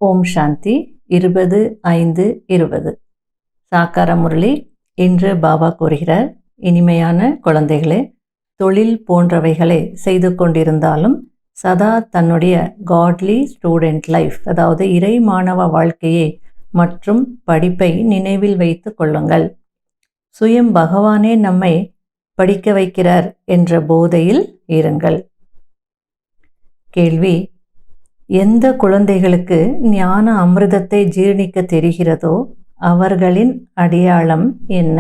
ஓம் சாந்தி 20/5/20 சாக்கார முரளி. இன்று பாபா கூறுகிறார், இனிமையான குழந்தைகளே, தொழில் போன்றவைகளை செய்து கொண்டிருந்தாலும் சதா தன்னுடைய காட்லி ஸ்டூடெண்ட் லைஃப், அதாவது இறை மாணவ வாழ்க்கையை மற்றும் படிப்பை நினைவில் வைத்து கொள்ளுங்கள். சுயம் பகவானே நம்மை படிக்க வைக்கிறார் என்ற போதையில் இருங்கள். கேள்வி: எந்த குழந்தைகளுக்கு ஞான அமிர்தத்தை ஜீர்ணிக்க தெரிகிறதோ அவர்களின் அடையாளம் என்ன?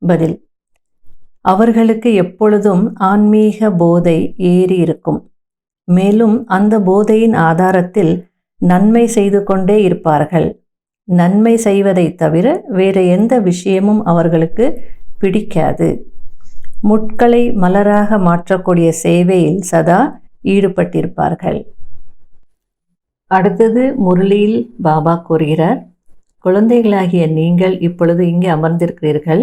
பதில்: அவர்களுக்கு எப்பொழுதும் ஆன்மீக போதை ஏறி இருக்கும். மேலும் அந்த போதையின் ஆதாரத்தில் நன்மை செய்து கொண்டே இருப்பார்கள். நன்மை செய்வதை தவிர வேறு எந்த விஷயமும் அவர்களுக்கு பிடிக்காது. முட்களை மலராக மாற்றக்கூடிய சேவையில் சதா ஈடுபட்டிருப்பார்கள். அடுத்தது முரளியில் பாபா கூறுகிறார், குழந்தைகளாகிய நீங்கள் இப்பொழுது இங்கே அமர்ந்திருக்கிறீர்கள்.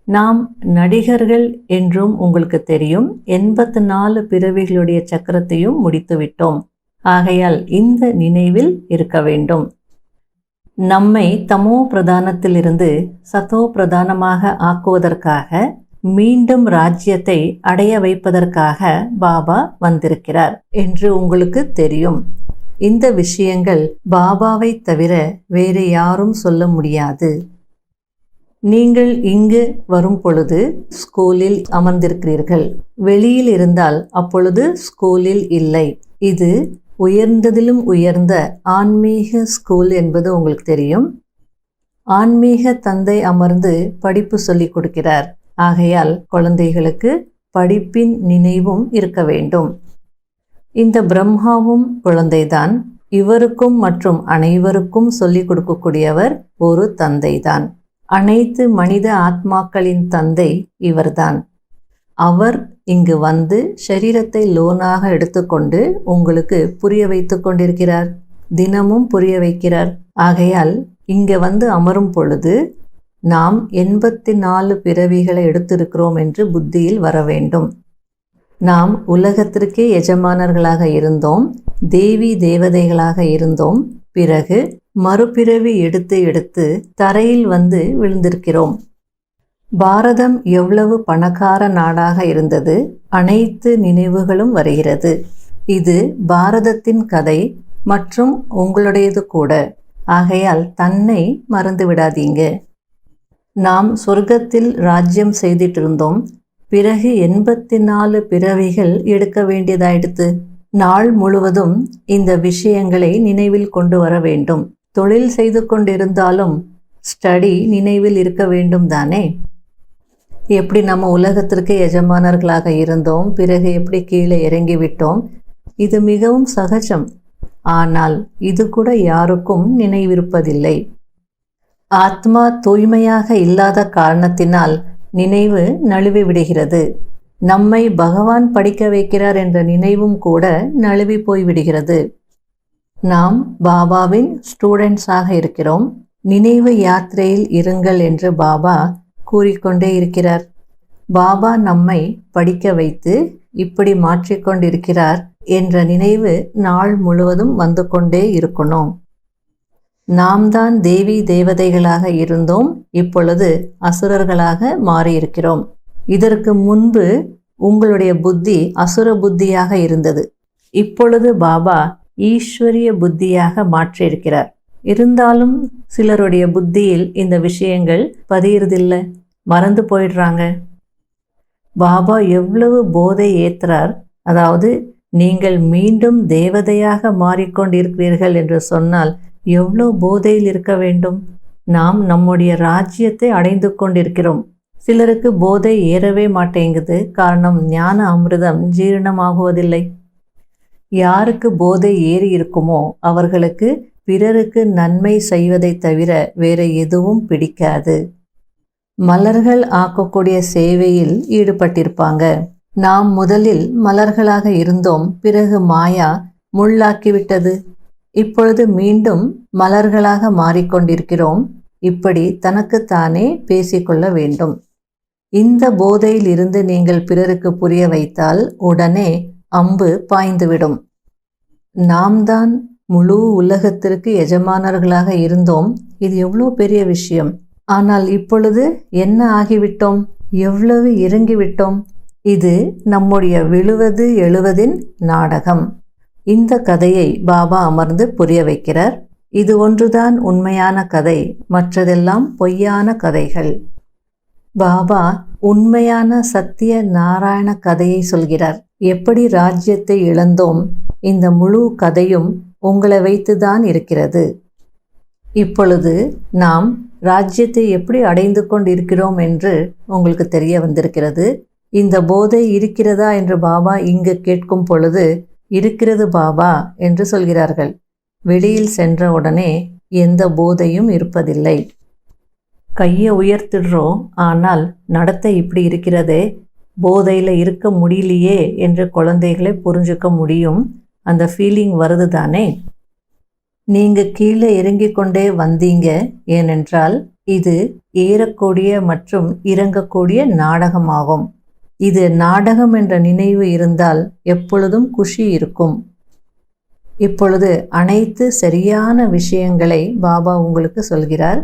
நாம் நடிகர்கள் என்றும் உங்களுக்கு தெரியும். 84 பிறவிகளுடைய சக்கரத்தையும் முடித்துவிட்டோம். ஆகையால் இந்த நினைவில் இருக்க வேண்டும். நம்மை தமோ பிரதானத்திலிருந்து சதோ பிரதானமாக ஆக்குவதற்காக, மீண்டும் ராஜ்யத்தை அடைய வைப்பதற்காக பாபா வந்திருக்கிறார் என்று உங்களுக்கு தெரியும். இந்த விஷயங்கள் பாபாவை தவிர வேறு யாரும் சொல்ல முடியாது. நீங்கள் இங்கு வரும் பொழுது ஸ்கூலில் அமர்ந்திருக்கிறீர்கள். வெளியில் இருந்தால் அப்பொழுது ஸ்கூலில் இல்லை. இது உயர்ந்ததிலும் உயர்ந்த ஆன்மீக ஸ்கூல் என்பது உங்களுக்கு தெரியும். ஆன்மீக தந்தை அமர்ந்து படிப்பு சொல்லிக் கொடுக்கிறார். ஆகையால் குழந்தைகளுக்கு படிப்பின் நினைவும் இருக்க வேண்டும். இந்த பிரம்மாவும் குழந்தைதான். இவருக்கும் மற்றும் அனைவருக்கும் சொல்லிக் கொடுக்கக்கூடியவர் ஒரு தந்தைதான். அனைத்து மனித ஆத்மாக்களின் தந்தை இவர்தான். அவர் இங்கு வந்து ஷரீரத்தை லோனாக எடுத்துக்கொண்டு உங்களுக்கு புரிய வைத்து கொண்டிருக்கிறார். தினமும் புரிய வைக்கிறார். ஆகையால் இங்கே வந்து அமரும் பொழுது நாம் 84 பிறவிகளை எடுத்திருக்கிறோம் என்று புத்தியில் வர வேண்டும். நாம் உலகத்திற்கே எஜமானர்களாக இருந்தோம். தேவி தேவதைகளாக இருந்தோம். பிறகு மறுபிறவி எடுத்து எடுத்து தரையில் வந்து விழுந்திருக்கிறோம். பாரதம் எவ்வளவு பணக்கார நாடாக இருந்தது. அனைத்து நினைவுகளும் வருகிறது. இது பாரதத்தின் கதை மற்றும் உங்களுடையது கூட. ஆகையால் தன்னை மறந்து விடாதீங்க. நாம் சொர்க்கத்தில் ராஜ்யம் செய்துட்டு இருந்தோம். பிறகு 84 பிறவிகள் எடுக்க வேண்டியதாயிடுத்து. நாள் முழுவதும் இந்த விஷயங்களை நினைவில் கொண்டு வர வேண்டும். தொழில் செய்து கொண்டிருந்தாலும் ஸ்டடி நினைவில் இருக்க வேண்டும் தானே. எப்படி நம்ம உலகத்திற்கு எஜமானர்களாக இருந்தோம், பிறகு எப்படி கீழே இறங்கிவிட்டோம், இது மிகவும் சகஜம். ஆனால் இது கூட யாருக்கும் நினைவிருப்பதில்லை. ஆத்மா தூய்மையாக இல்லாத காரணத்தினால் நினைவு நழுவி விடுகிறது. நம்மை பகவான் படிக்க வைக்கிறார் என்ற நினைவும் கூட நழுவி போய்விடுகிறது. நாம் பாபாவின் ஸ்டூடெண்ட்ஸாக இருக்கிறோம். நினைவு யாத்திரையில் இருங்கள் என்று பாபா கூறிக்கொண்டே இருக்கிறார். பாபா நம்மை படிக்க வைத்து இப்படி மாற்றிக்கொண்டிருக்கிறார் என்ற நினைவு நாள் முழுவதும் வந்து கொண்டே இருக்கணும். நாம் தான் தேவி தேவதைகளாக இருந்தோம். இப்பொழுது அசுரர்களாக மாறியிருக்கிறோம். இதற்கு முன்பு உங்களுடைய புத்தி அசுர புத்தியாக இருந்தது. இப்பொழுது பாபா ஈஸ்வரிய புத்தியாக மாற்றியிருக்கிறார். இருந்தாலும் சிலருடைய புத்தியில் இந்த விஷயங்கள் பதியறதில்லை, மறந்து போயிடுறாங்க. பாபா எவ்வளவு போதை ஏற்றுறார். அதாவது நீங்கள் மீண்டும் தேவதையாக மாறிக்கொண்டிருக்கிறீர்கள் என்று சொன்னால் எவ்வளோ போதையில் இருக்க வேண்டும். நாம் நம்முடைய ராஜ்யத்தை அடைந்து கொண்டிருக்கிறோம். சிலருக்கு போதை ஏறவே மாட்டேங்குது. காரணம், ஞான அமிர்தம் ஜீரணமாகுவதில்லை. யாருக்கு போதை ஏறி இருக்குமோ அவர்களுக்கு பிறருக்கு நன்மை செய்வதை தவிர வேற எதுவும் பிடிக்காது. மலர்கள் ஆக்கக்கூடிய சேவையில் ஈடுபட்டிருப்பாங்க. நாம் முதலில் மலர்களாக இருந்தோம். பிறகு மாயா முள்ளாக்கிவிட்டது. இப்பொழுது மீண்டும் மலர்களாக மாறிக்கொண்டிருக்கிறோம். இப்படி தனக்குத்தானே பேசிக்கொள்ள வேண்டும். இந்த போதையில் இருந்து நீங்கள் பிறருக்கு புரிய வைத்தால் உடனே அம்பு பாய்ந்துவிடும். நாம் தான் முழு உலகத்திற்கு எஜமானர்களாக இருந்தோம். இது எவ்வளோ பெரிய விஷயம். ஆனால் இப்பொழுது என்ன ஆகிவிட்டோம்? எவ்வளவு இறங்கிவிட்டோம். இது நம்முடைய விழுவது எழுவதின் நாடகம். இந்த கதையை பாபா அமர்ந்து புரிய வைக்கிறார். இது ஒன்றுதான் உண்மையான கதை, மற்றதெல்லாம் பொய்யான கதைகள். பாபா உண்மையான சத்திய நாராயண கதையை சொல்கிறார். எப்படி ராஜ்யத்தை இழந்தோம், இந்த முழு கதையும் உங்களை வைத்துதான் இருக்கிறது. இப்பொழுது நாம் ராஜ்யத்தை எப்படி அடைந்து கொண்டிருக்கிறோம் என்று உங்களுக்கு தெரிய வந்திருக்கிறது. இந்த போதை இருக்கிறதா என்று பாபா இங்கு கேட்கும் பொழுது, இருக்கிறது பாபா என்று சொல்கிறார்கள். வெளியில் சென்ற உடனே எந்த போதையும் இருப்பதில்லை. கையை உயர்த்திடுறோம், ஆனால் நடத்தை இப்படி இருக்கிறதே, போதையில் இருக்க முடியலையே என்று குழந்தைகளை புரிஞ்சுக்க முடியும். அந்த ஃபீலிங் வருது தானே. நீங்கள் கீழே இறங்கிக் கொண்டே வந்தீங்க. ஏனென்றால் இது ஏறக்கூடிய மற்றும் இறங்கக்கூடிய நாடகமாகும். இது நாடகம் என்ற நினைவு இருந்தால் எப்பொழுதும் குஷி இருக்கும். இப்பொழுது அனைத்து சரியான விஷயங்களை பாபா உங்களுக்கு சொல்கிறார்.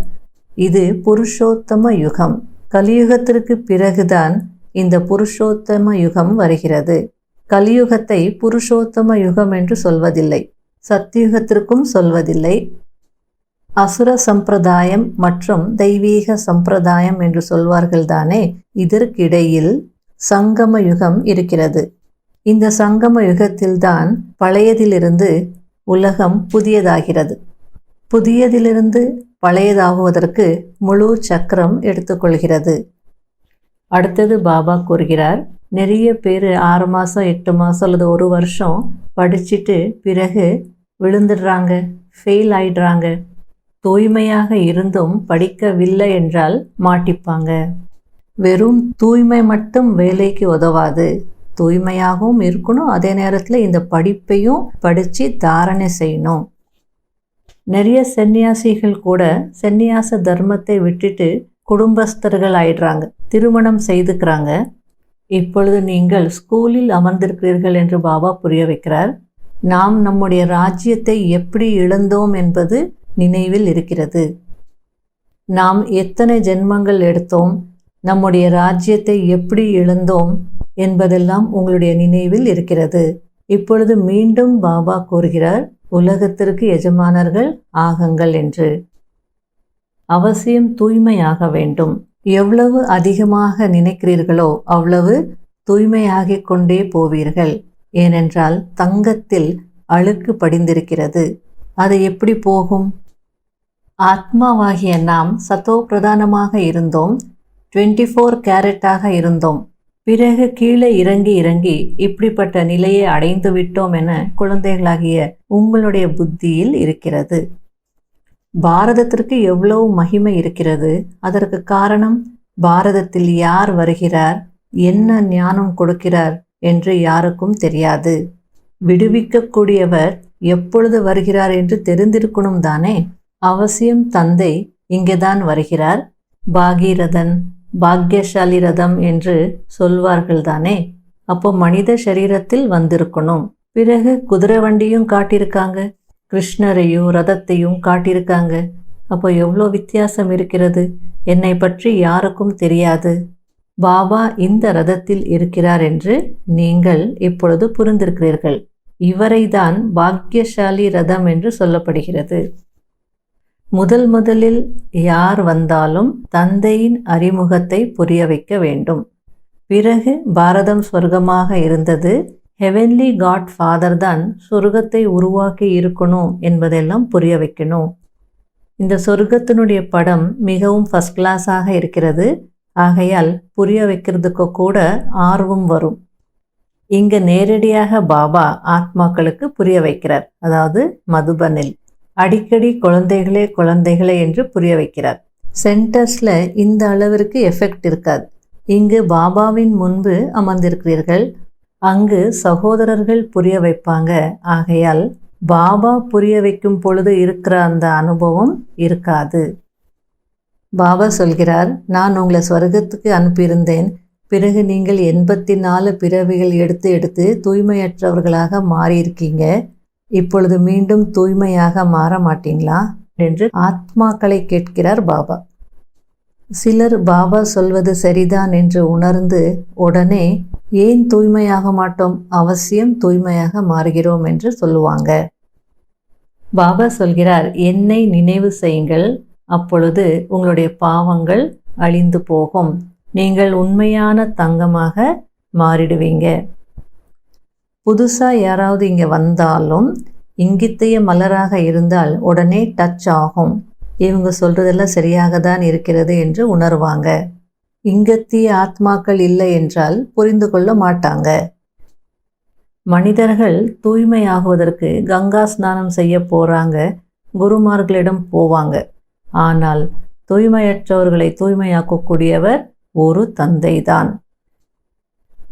இது புருஷோத்தம யுகம். கலியுகத்திற்கு பிறகுதான் இந்த புருஷோத்தம யுகம் வருகிறது. கலியுகத்தை புருஷோத்தம யுகம் என்று சொல்வதில்லை, சத்தியுகத்திற்கும் சொல்வதில்லை. அசுர சம்பிரதாயம் மற்றும் தெய்வீக சம்பிரதாயம் என்று சொல்வார்கள் தானே. இதற்கிடையில் சங்கம யுகம் இருக்கிறது. இந்த சங்கம யுகத்தில்தான் பழையதிலிருந்து உலகம் புதியதாகிறது. புதியதிலிருந்து பழையதாகுவதற்கு முழு சக்கரம் எடுத்துக்கொள்கிறது. அடுத்தது பாபா கூறுகிறார், நிறைய பேர் 6 மாதம் 8 மாதம் அல்லது 1 வருஷம் படிச்சுட்டு பிறகு விழுந்துடுறாங்க, ஃபெயில் ஆயிடுறாங்க. தூய்மையாக இருந்தும் படிக்கவில்லை என்றால் மாட்டிப்பாங்க. வெறும் தூய்மை மட்டும் வேலைக்கு உதவாது. தூய்மையாகவும் இருக்கணும், அதே நேரத்தில் இந்த படிப்பையும் படித்து தாரணை செய்யணும். நிறைய சன்னியாசிகள் கூட சன்னியாச தர்மத்தை விட்டுட்டு குடும்பஸ்தர்கள் ஆயிடுறாங்க, திருமணம் செய்துக்கிறாங்க. இப்பொழுது நீங்கள் ஸ்கூலில் அமர்ந்திருக்கிறீர்கள் என்று பாபா புரிய வைக்கிறார். நாம் நம்முடைய ராஜ்யத்தை எப்படி இழந்தோம் என்பது நினைவில் இருக்கிறது. நாம் எத்தனை ஜென்மங்கள் எடுத்தோம், நம்முடைய ராஜ்யத்தை எப்படி இழந்தோம் என்பதெல்லாம் உங்களுடைய நினைவில் இருக்கிறது. இப்பொழுது மீண்டும் பாபா கூறுகிறார், உலகத்திற்கு எஜமானர்கள் ஆகுங்கள் என்று. அவசியம் தூய்மையாக வேண்டும். எவ்வளவு அதிகமாக நினைக்கிறீர்களோ அவ்வளவு தூய்மையாகிக் கொண்டே போவீர்கள். ஏனென்றால் தங்கத்தில் அழுக்கு படிந்திருக்கிறது. அது எப்படி போகும்? ஆத்மாவாகிய நாம் சத்தோ பிரதானமாக இருந்தோம், 24 கேரட்டாக இருந்தோம். பிறகு கீழே இறங்கி இறங்கி இப்படிப்பட்ட நிலையை அடைந்து விட்டோம் என குழந்தைகளாகிய உங்களுடைய புத்தியில் இருக்கிறது. பாரதத்திற்கு எவ்வளவு மகிமை இருக்கிறது. அதற்கு காரணம், பாரதத்தில் யார் வருகிறார், என்ன ஞானம் கொடுக்கிறார் என்று யாருக்கும் தெரியாது. விடுவிக்கக்கூடியவர் எப்பொழுது வருகிறார் என்று தெரிந்திருக்கணும் தானே. அவசியம் தந்தை இங்கேதான் வருகிறார். பாகீரதன், பாக்யசாலி ரதம் என்று சொல்வார்கள் தானே. அப்போ மனித சரீரத்தில் வந்திருக்கணும். பிறகு குதிரை வண்டியும் காட்டியிருக்காங்க, கிருஷ்ணரையும் ரதத்தையும் காட்டியிருக்காங்க. அப்போ எவ்வளோ வித்தியாசம் இருக்கிறது. என்னை பற்றி யாருக்கும் தெரியாது. பாபா இந்த ரதத்தில் இருக்கிறார் என்று நீங்கள் இப்பொழுது புரிந்திருக்கிறீர்கள். இவரை தான் பாக்யசாலி ரதம் என்று சொல்லப்படுகிறது. முதலில் யார் வந்தாலும் தந்தையின் அறிமுகத்தை புரிய வைக்க வேண்டும். பிறகு பாரதம் சொர்க்கமாக இருந்தது, ஹெவன்லி காட் ஃபாதர் தான் சொர்க்கத்தை உருவாக்கி இருக்கணும் என்பதெல்லாம் புரிய வைக்கணும். இந்த சொர்க்கத்தினுடைய படம் மிகவும் ஃபர்ஸ்ட் கிளாஸாக இருக்கிறது. ஆகையால் புரிய வைக்கிறதுக்கு கூட ஆர்வம் வரும். இங்கே நேரடியாக பாபா ஆத்மாக்களுக்கு புரிய வைக்கிறார். அதாவது மதுபனில் அடிக்கடி குழந்தைகளே என்று புரிய வைக்கிறார். சென்டர்ஸில் இந்த அளவிற்கு எஃபெக்ட் இருக்காது. இங்கு பாபாவின் முன்பு அமர்ந்திருக்கிறீர்கள், அங்கு சகோதரர்கள் புரிய வைப்பாங்க. ஆகையால் பாபா புரிய வைக்கும் பொழுது இருக்கிற அந்த அனுபவம் இருக்காது. பாபா சொல்கிறார், நான் உங்களை ஸ்வர்க்கத்துக்கு அனுப்பியிருந்தேன். பிறகு நீங்கள் 84 பிறவிகள் எடுத்து தூய்மையற்றவர்களாக மாறியிருக்கீங்க. இப்பொழுது மீண்டும் தூய்மையாக மாற மாட்டீங்களா என்று ஆத்மாக்களை கேட்கிறார் பாபா. சிலர் பாபா சொல்வது சரிதான் என்று உணர்ந்து உடனே ஏன் தூய்மையாக மாட்டோம், அவசியம் தூய்மையாக மாறுகிறோம் என்று சொல்லுவாங்க. பாபா சொல்கிறார், என்னை நினைவு செய்யுங்கள், அப்பொழுது உங்களுடைய பாவங்கள் அழிந்து போகும், நீங்கள் உண்மையான தங்கமாக மாறிடுவீங்க. புதுசாக யாராவது இங்கே வந்தாலும் இங்கித்தைய மலராக இருந்தால் உடனே டச் ஆகும். இவங்க சொல்றதெல்லாம் சரியாக தான் இருக்கிறது என்று உணர்வாங்க. இங்கத்திய ஆத்மாக்கள் இல்லை என்றால் புரிந்து கொள்ள மாட்டாங்க. மனிதர்கள் தூய்மையாகுவதற்கு கங்கா ஸ்நானம் செய்ய போகிறாங்க, குருமார்களிடம் போவாங்க. ஆனால் தூய்மையற்றவர்களை தூய்மையாக்கக்கூடியவர் ஒரு தந்தை தான்.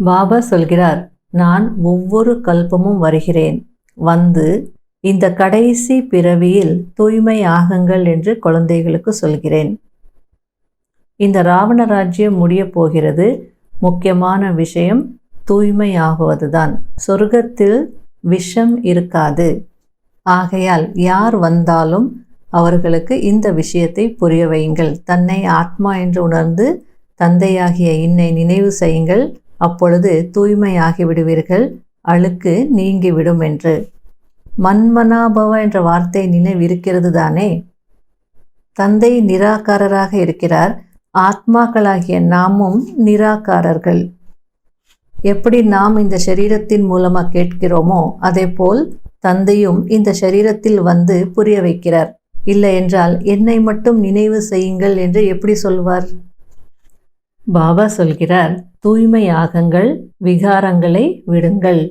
பாபா சொல்கிறார், நான் ஒவ்வொரு கல்பமும் வருகிறேன், வந்து இந்த கடைசி பிறவியில் தூய்மை ஆகுங்கள் என்று குழந்தைகளுக்கு சொல்கிறேன். இந்த ராவண ராஜ்யம் முடிய போகிறது. முக்கியமான விஷயம் தூய்மை ஆகுவதுதான். சொர்க்கத்தில் விஷம் இருக்காது. ஆகையால் யார் வந்தாலும் அவர்களுக்கு இந்த விஷயத்தை புரிய வையுங்கள். தன்னை ஆத்மா என்று உணர்ந்து தந்தையாகிய என்னை நினைவு செய்யுங்கள், அப்பொழுது தூய்மையாகி விடுவீர்கள், அழுக்கு நீங்கிவிடும் என்று. மன்மனாபவ என்ற வார்த்தை நினைவிருக்கிறது தானே? தந்தை நிராகாரராக இருக்கிறார், ஆத்மாக்களாகிய நாமும் நிராகாரர்கள். எப்படி நாம் இந்த சரீரத்தின் மூலமாக கேட்கிறோமோ அதே போல் தந்தையும் இந்த சரீரத்தில் வந்து புரிய வைக்கிறார். இல்லை என்றால் என்னை மட்டும் நினைவு செய்யுங்கள் என்று எப்படி சொல்வார்? பாபா சொல்கிறார், தூய்மையாகுங்கள், விகாரங்களை விடுங்கள்,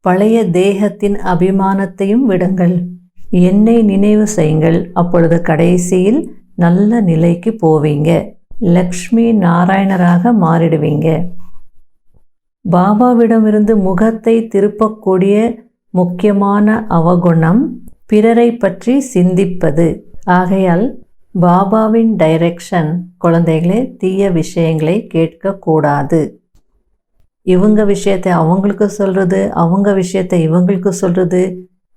பழைய தேகத்தின் அபிமானத்தையும் விடுங்கள், என்னை நினைவு செய்யுங்கள், அப்பொழுது கடைசியில் நல்ல நிலைக்கு போவீங்க, லக்ஷ்மி நாராயணராக மாறிடுவீங்க. பாபாவிடமிருந்து முகத்தை திருப்பக்கூடிய முக்கியமான அவகுணம் பிறரை பற்றி சிந்திப்பது. ஆகையால் பாபாவின் டைரக்ஷன், குழந்தைகளே, தீய விஷயங்களை கேட்கக்கூடாது. இவங்க விஷயத்தை அவங்களுக்கு சொல்கிறது, அவங்க விஷயத்தை இவங்களுக்கு சொல்கிறது,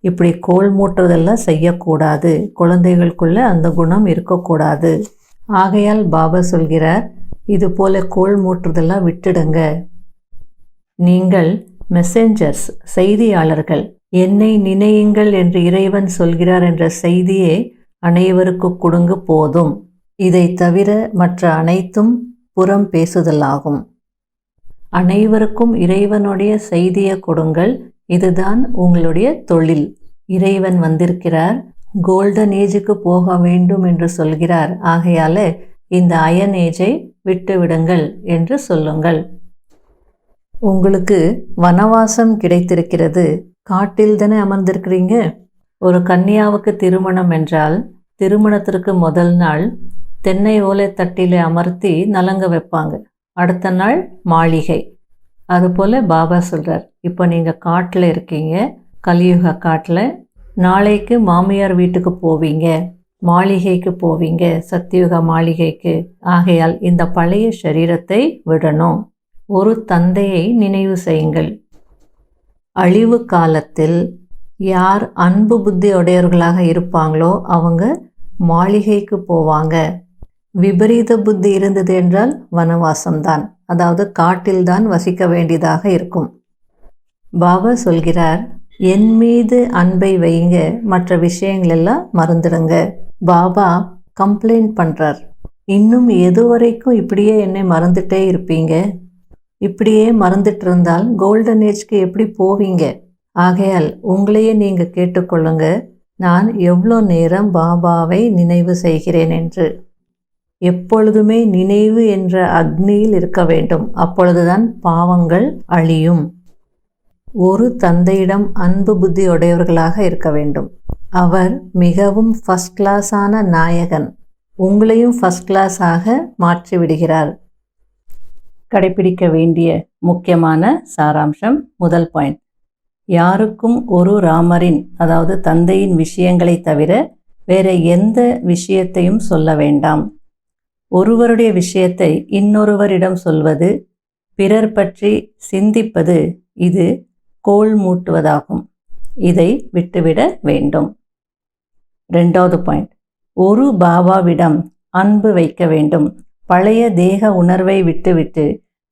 இப்படி கோல் மூட்டுறதெல்லாம் செய்யக்கூடாது. குழந்தைகளுக்குள்ள அந்த குணம் இருக்கக்கூடாது. ஆகையால் பாபா சொல்கிறார், இது போல கோல் மூட்டுறதெல்லாம் விட்டுடுங்க. நீங்கள் மெசேஞ்சர்ஸ், செய்தியாளர்கள். என்னை நினையுங்கள் என்று இறைவன் சொல்கிறார் என்ற செய்தியே அனைவருக்கு கொடுங்க போதும். இதை தவிர மற்ற அனைத்தும் புறம் பேசுதலாகும். அனைவருக்கும் இறைவனுடைய செய்தியை கொடுங்கள். இதுதான் உங்களுடைய தொழில். இறைவன் வந்திருக்கிறார், கோல்டன் ஏஜுக்கு போக வேண்டும் என்று சொல்கிறார். ஆகையால இந்த அயன் ஏஜை விட்டுவிடுங்கள் என்று சொல்லுங்கள். உங்களுக்கு வனவாசம் கிடைத்திருக்கிறது, காட்டில் தானே அமர்ந்திருக்கிறீங்க. ஒரு கன்னியாவுக்கு திருமணம் என்றால் திருமணத்திற்கு முதல் நாள் தென்னை ஓலை தட்டில் அமர்த்தி நலங்க வைப்பாங்க, அடுத்த நாள் மாளிகை. அதுபோல் பாபா சொல்கிறார், இப்போ நீங்கள் காட்டில் இருக்கீங்க, கலியுக காட்டில். நாளைக்கு மாமியார் வீட்டுக்கு போவீங்க, மாளிகைக்கு போவீங்க, சத்தியுக மாளிகைக்கு. ஆகையால் இந்த பழைய சரீரத்தை விடணும். ஒரு தந்தையை நினைவு செய்யுங்கள். அழிவு காலத்தில் யார் அன்பு புத்தி உடையவர்களாக இருப்பாங்களோ அவங்க மாளிகைக்கு போவாங்க. விபரீத புத்தி இருந்தது என்றால் வனவாசம்தான், அதாவது காட்டில்தான் வசிக்க வேண்டியதாக இருக்கும். பாபா சொல்கிறார், என் மீது அன்பை வைங்க, மற்ற விஷயங்களெல்லாம் மறந்துடுங்க. பாபா கம்ப்ளைண்ட் பண்ணுறார், இன்னும் எது வரைக்கும் இப்படியே என்னை மறந்துட்டே இருப்பீங்க? இப்படியே மறந்துட்டு இருந்தால் கோல்டன் ஏஜ்க்கு எப்படி போவீங்க? ஆகையால் உங்களையே நீங்கள் கேட்டுக்கொள்ளுங்க, நான் எவ்வளோ நேரம் பாபாவை நினைவு செய்கிறேன் என்று. எப்பொழுதுமே நினைவு என்ற அக்னியில் இருக்க வேண்டும், அப்பொழுதுதான் பாவங்கள் அழியும். ஒரு தந்தையிடம் அன்பு புத்தி உடையவர்களாக இருக்க வேண்டும். அவர் மிகவும் ஃபர்ஸ்ட் கிளாஸான நாயகன், உங்களையும் ஃபர்ஸ்ட் கிளாஸாக மாற்றிவிடுகிறார். கடைபிடிக்க வேண்டிய முக்கியமான சாராம்சம். முதல் பாயிண்ட், யாருக்கும் ஒரு ராமரின், அதாவது தந்தையின் விஷயங்களை தவிர வேற எந்த விஷயத்தையும் சொல்ல வேண்டாம். ஒருவருடைய விஷயத்தை இன்னொருவரிடம் சொல்வது, பிறர் பற்றி சிந்திப்பது, இது கோல் மூட்டுவதாகும். இதை விட்டுவிட வேண்டும். 2வது பாயிண்ட், ஒரு பாபாவிடம் அன்பு வைக்க வேண்டும். பழைய தேக உணர்வை விட்டுவிட்டு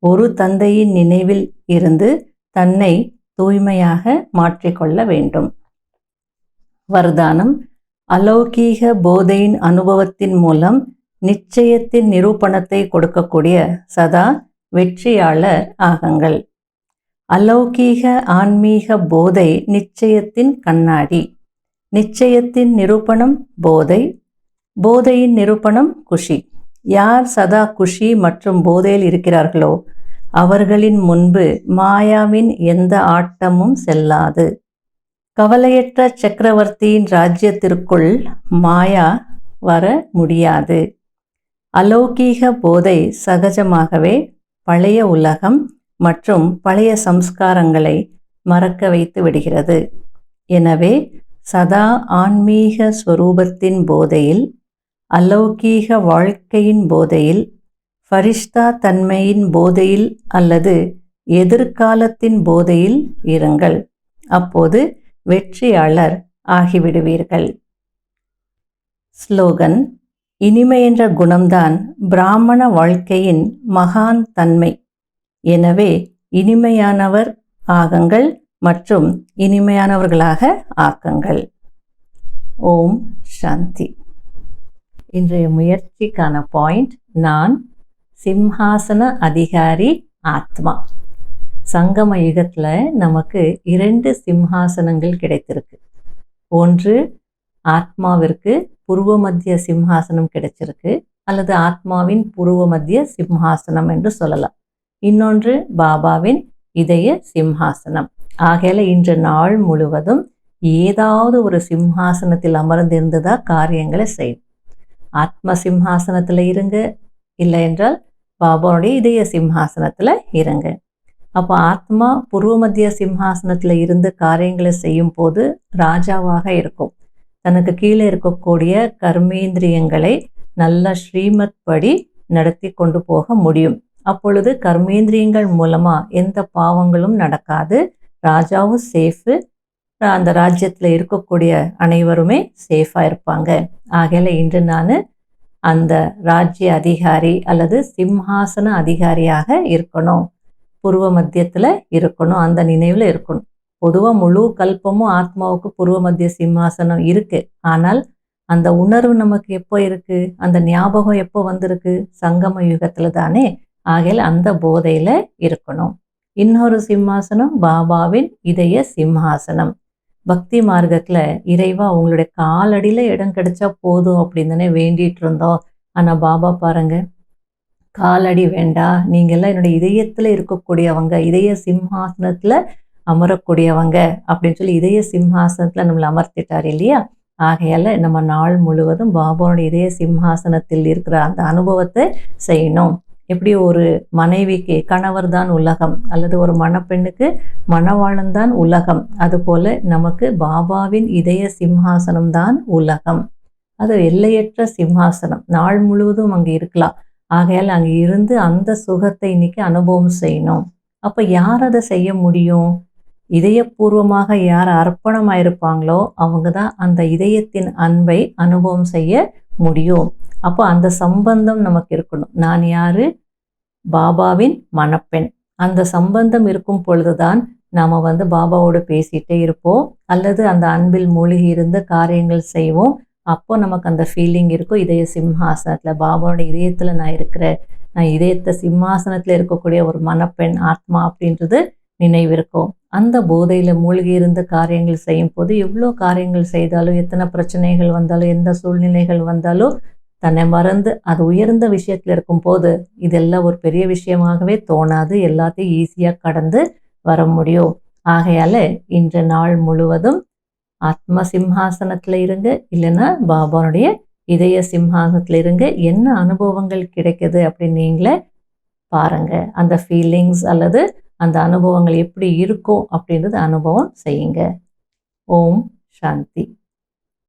ஒரு தந்தையின் நினைவில் இருந்து தன்னை தூய்மையாக மாற்றிக்கொள்ள வேண்டும். வரதானம், அலௌகீக போதையின் அனுபவத்தின் மூலம் நிச்சயத்தின் நிரூபணத்தை கொடுக்கக்கூடிய சதா வெற்றியாளர் ஆகுங்கள். அலௌகீக ஆன்மீக போதை நிச்சயத்தின் கண்ணாடி. நிச்சயத்தின் நிரூபணம் போதை, போதையின் நிரூபணம் குஷி. யார் சதா குஷி மற்றும் போதையில் இருக்கிறார்களோ அவர்களின் முன்பு மாயாவின் எந்த ஆட்டமும் செல்லாது. கவலையற்ற சக்கரவர்த்தியின் ராஜ்யத்திற்குள் மாயா வர முடியாது. அலௌகீக போதை சகஜமாகவே பழைய உலகம் மற்றும் பழைய சம்ஸ்காரங்களை மறக்க வைத்து விடுகிறது. எனவே சதா ஆன்மீக ஸ்வரூபத்தின் போதையில், அலௌகீக வாழ்க்கையின் போதையில், ஃபரிஷ்தா தன்மையின் போதையில் அல்லது எதிர்காலத்தின் போதையில் இருங்கள். அப்போது வெற்றியாளர் ஆகிவிடுவீர்கள். ஸ்லோகன், இனிமை என்ற குணம்தான் பிராமண வாழ்க்கையின் மகான் தன்மை. எனவே இனிமையானவர் ஆகுங்கள் மற்றும் இனிமையானவர்களாக ஆக்குங்கள். ஓம் சாந்தி. இன்றைய முயற்சிக்கான பாயிண்ட், நான் சிம்ஹாசன அதிகாரி ஆத்மா. சங்கம யுகத்தில் நமக்கு 2 சிம்ஹாசனங்கள் கிடைத்திருக்கு. ஒன்று ஆத்மாவிற்கு புருவ மத்திய சிம்ஹாசனம் கிடைச்சிருக்கு, அல்லது ஆத்மாவின் புருவ மத்திய சிம்ஹாசனம் என்று சொல்லலாம். இன்னொன்று பாபாவின் இதய சிம்ஹாசனம். ஆகையால இன்று நாள் முழுவதும் ஏதாவது ஒரு சிம்ஹாசனத்தில் அமர்ந்திருந்ததா காரியங்களை செய்யும். ஆத்ம சிம்ஹாசனத்தில் இருங்க, இல்லை என்றால் பாபாவுடைய இதய சிம்ஹாசனத்தில் இருங்க. அப்போ ஆத்மா புருவ மத்திய சிம்ஹாசனத்தில் இருந்து காரியங்களை செய்யும் போது ராஜாவாக இருக்கும். தனக்கு கீழே இருக்கக்கூடிய கர்மேந்திரியங்களை நல்ல ஸ்ரீமத் படி நடத்தி கொண்டு போக முடியும். அப்பொழுது கர்மேந்திரியங்கள் மூலமா எந்த பாவங்களும் நடக்காது. ராஜாவும் சேஃபு, அந்த ராஜ்யத்தில் இருக்கக்கூடிய அனைவருமே சேஃபாக இருப்பாங்க. ஆகையில இன்று நான் அந்த ராஜ்ய அதிகாரி அல்லது சிம்ஹாசன அதிகாரியாக இருக்கணும், புருவ மத்தியத்தில் இருக்கணும், அந்த நினைவில் இருக்கணும். பொதுவாக முழு கல்பமும் ஆத்மாவுக்கு புருவ மத்திய சிம்ஹாசனம் இருக்கு. ஆனால் அந்த உணர்வு நமக்கு எப்போ இருக்கு, அந்த ஞாபகம் எப்போ வந்திருக்கு, சங்கம யுகத்தில் தானே. ஆகையில் அந்த போதையில் இருக்கணும். இன்னொரு சிம்ஹாசனம் பாபாவின் இதய சிம்ஹாசனம். பக்தி மார்க்கத்தில் இறைவா உங்களுடைய காலடியில் இடம் கிடைச்சா போதும் அப்படின்னு தானே வேண்டிட்டு இருந்தோம். ஆனால் பாபா பாருங்க, காலடி வேண்டாம், நீங்கள்லாம் என்னுடைய இதயத்தில் இருக்கக்கூடியவங்க, இதய சிம்ஹாசனத்தில் அமரக்கூடியவங்க அப்படின்னு சொல்லி இதய சிம்ஹாசனத்தில் நம்மளை அமர்த்திட்டார் இல்லையா. ஆகையால் நம்ம நாள் முழுவதும் பாபாவோட இதய சிம்ஹாசனத்தில் இருக்கிற அந்த அனுபவத்தை செய்யணும். எப்படி ஒரு மனைவிக்கு கணவர் தான் உலகம், அல்லது ஒரு மணப்பெண்ணுக்கு மணவாளன் தான் உலகம், அதுபோல் நமக்கு பாபாவின் இதய சிம்ஹாசனம் தான் உலகம். அது எல்லையற்ற சிம்ஹாசனம், நாள் முழுவதும் அங்கே இருக்கலாம். ஆகையால் அங்கே இருந்து அந்த சுகத்தை இன்னைக்கு அனுபவம் செய்யணும். அப்போ யார் அதை செய்ய முடியும்? இதயபூர்வமாக யார் அர்ப்பணமாயிருப்பாங்களோ அவங்க தான் அந்த இதயத்தின் அன்பை அனுபவம் செய்ய முடியும். அப்போ அந்த சம்பந்தம் நமக்கு இருக்கணும். நான் யாரு? பாபாவின் மணப்பெண். அந்த சம்பந்தம் இருக்கும் பொழுதுதான் நாம் பாபாவோடு பேசிகிட்டே இருப்போம், அல்லது அந்த அன்பில் மூழ்கி இருந்து காரியங்கள் செய்வோம். அப்போ நமக்கு அந்த ஃபீலிங் இருக்கும், இதய சிம்ஹாசனத்தில் பாபாவோட இதயத்தில் நான் இருக்கிறேன், நான் இதயத்தை சிம்ஹாசனத்தில் இருக்கக்கூடிய ஒரு மணப்பெண் ஆத்மா அப்படின்றது நினைவிருக்கும். அந்த போதையில் மூழ்கி இருந்து காரியங்கள் செய்யும் போது எவ்வளோ காரியங்கள் செய்தாலும், எத்தனை பிரச்சனைகள் வந்தாலும், எந்த சூழ்நிலைகள் வந்தாலும் தன்னை மறந்து அது உயர்ந்த விஷயத்தில் இருக்கும்போது இதெல்லாம் ஒரு பெரிய விஷயமாகவே தோணாது. எல்லாத்தையும் ஈஸியாக கடந்து வர முடியும். ஆகையால் இன்று நாள் முழுவதும் ஆத்ம சிம்ஹாசனத்தில் இருங்க, இல்லைன்னா பாபாவுடைய இதய சிம்ஹாசனத்தில் இருங்க. என்ன அனுபவங்கள் கிடைக்குது அப்படின்னு நீங்களே பாருங்கள். அந்த ஃபீலிங்ஸ் அல்லது அந்த அனுபவங்கள் எப்படி இருக்கும் அப்படின்றது அனுபவம் செய்யுங்க. ஓம் சாந்தி.